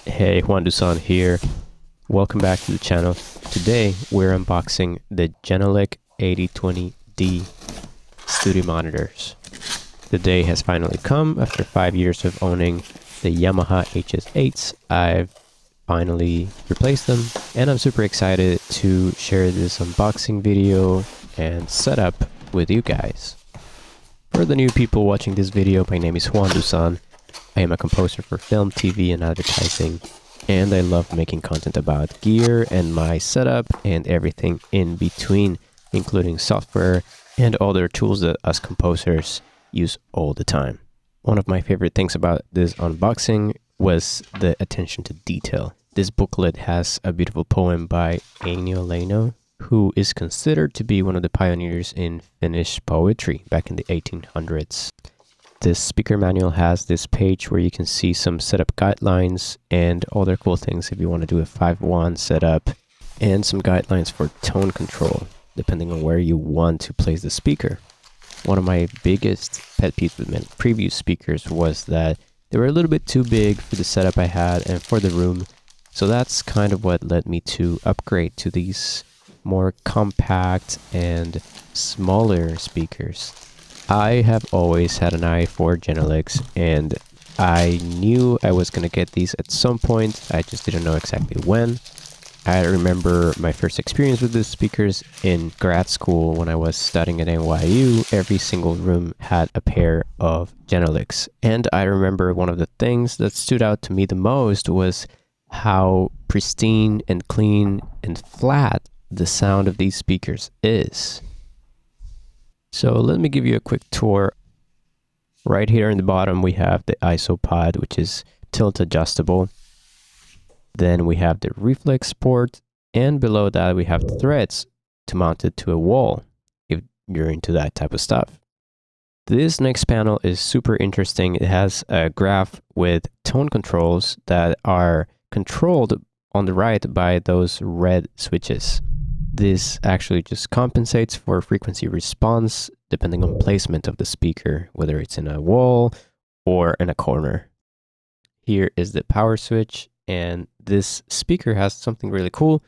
Hey, jpdussan here. Welcome back to the channel. Today we're unboxing the Genelec 8020D studio monitors. The day has finally come. After 5 years of owning the Yamaha HS8s, I've finally replaced them, and I'm super excited to share this unboxing video and setup with you guys. For the new people watching this video, my name is jpdussan. I am a composer for film, TV, and advertising, and I love making content about gear and my setup and everything in between, including software and other tools that us composers use all the time. One of my favorite things about this unboxing was the attention to detail. This booklet has a beautiful poem by Eino Leino, who is considered to be one of the pioneers in Finnish poetry back in the 1800s. This speaker manual has this page where you can see some setup guidelines and other cool things if you want to do a 5-1 setup, and some guidelines for tone control, depending on where you want to place the speaker. One of my biggest pet peeves with my previous speakers was that they were a little bit too big for the setup I had and for the room, so that's kind of what led me to upgrade to these more compact and smaller speakers. I have always had an eye for Genelecs, and I knew I was going to get these at some point. I just didn't know exactly when. I remember my first experience with these speakers in grad school when I was studying at NYU. Every single room had a pair of Genelecs, and I remember one of the things that stood out to me the most was how pristine and clean and flat the sound of these speakers is. So let me give you a quick tour. Right here in the bottom we have the isopod, which is tilt adjustable. Then we have the reflex port, and below that we have the threads to mount it to a wall if you're into that type of stuff. This next panel is super interesting. It has a graph with tone controls that are controlled on the right by those red switches. This actually just compensates for frequency response depending on placement of the speaker, whether it's in a wall or in a corner. Here is the power switch, and this speaker has something really cool.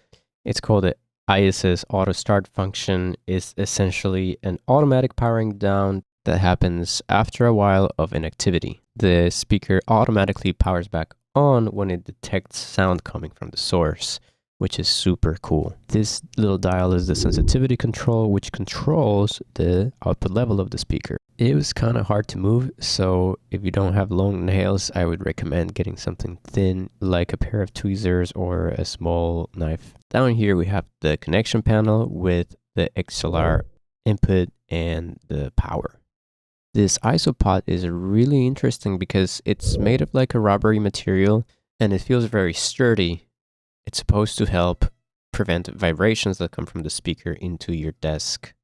It's called the ISS auto start function. It's essentially an automatic powering down that happens after a while of inactivity. The speaker automatically powers back on when it detects sound coming from the source, which is super cool. This little dial is the sensitivity control, which controls the output level of the speaker. It was kind of hard to move, so if you don't have long nails, I would recommend getting something thin, like a pair of tweezers or a small knife. Down here we have the connection panel with the XLR input and the power. This isopod is really interesting because it's made of like a rubbery material and it feels very sturdy. It's supposed to help prevent vibrations that come from the speaker into your desk.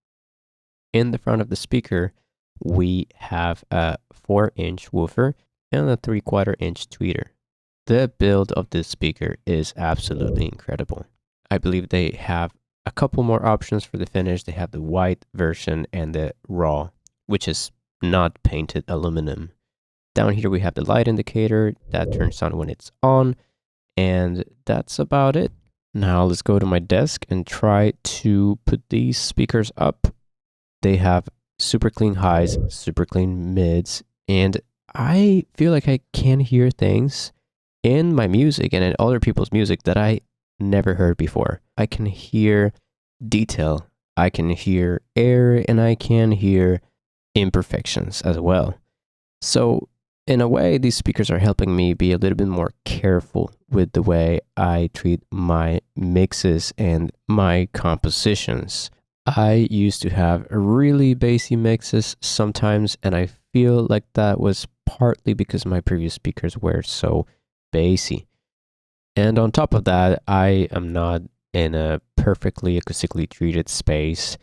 In the front of the speaker, we have a 4-inch woofer and a 3/4-inch tweeter. The build of this speaker is absolutely incredible. I believe they have a couple more options for the finish. They have the white version and the raw, which is not painted aluminum. Down here we have the light indicator that turns on when it's on. And that's about it. Now let's go to my desk and try to put these speakers up. They have super clean highs, super clean mids, and I feel like I can hear things in my music and in other people's music that I never heard before. I can hear detail, I can hear air, and I can hear imperfections as well. So in a way, these speakers are helping me be a little bit more careful with the way I treat my mixes and my compositions. I used to have really bassy mixes sometimes, and I feel like that was partly because my previous speakers were so bassy. And on top of that, I am not in a perfectly acoustically treated space.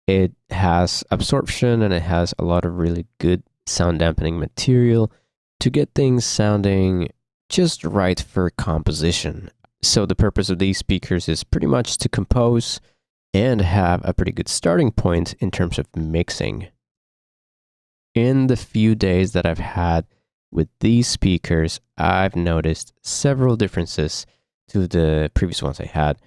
It has absorption and it has a lot of really good sound dampening material to get things sounding just right for composition. So the purpose of these speakers is pretty much to compose and have a pretty good starting point in terms of mixing. In the few days that I've had with these speakers, I've noticed several differences to the previous ones I had.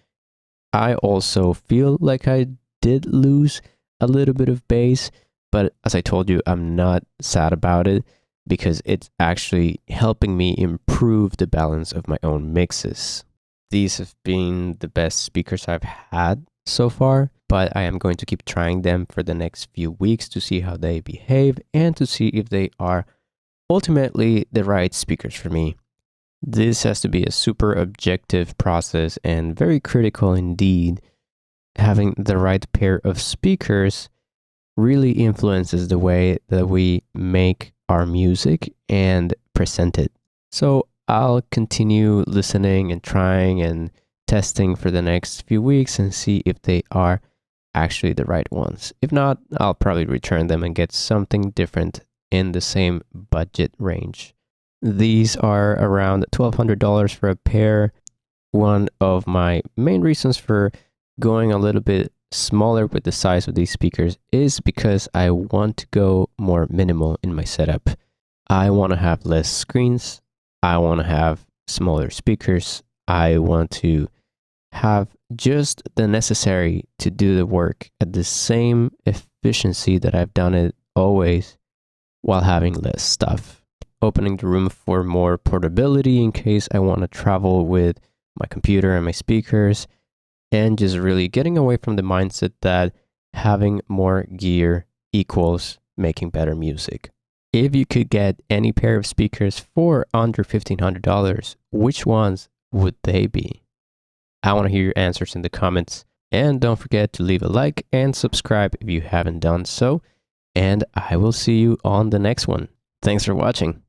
I also feel like I did lose a little bit of bass, but as I told you, I'm not sad about it because it's actually helping me improve the balance of my own mixes. These have been the best speakers I've had so far, but I am going to keep trying them for the next few weeks to see how they behave and to see if they are ultimately the right speakers for me. This has to be a super objective process and very critical indeed. Having the right pair of speakers really influences the way that we make our music and present it. So I'll continue listening and trying and testing for the next few weeks and see if they are actually the right ones. If not, I'll probably return them and get something different in the same budget range. These are around $1,200 for a pair. One of my main reasons for going a little bit smaller with the size of these speakers is because I want to go more minimal in my setup. I want to have less screens. I want to have smaller speakers. I want to have just the necessary to do the work at the same efficiency that I've done it always while having less stuff. Opening the room for more portability in case I want to travel with my computer and my speakers, and just really getting away from the mindset that having more gear equals making better music. If you could get any pair of speakers for under $1,500, which ones would they be? I want to hear your answers in the comments, and don't forget to leave a like and subscribe if you haven't done so, and I will see you on the next one. Thanks for watching.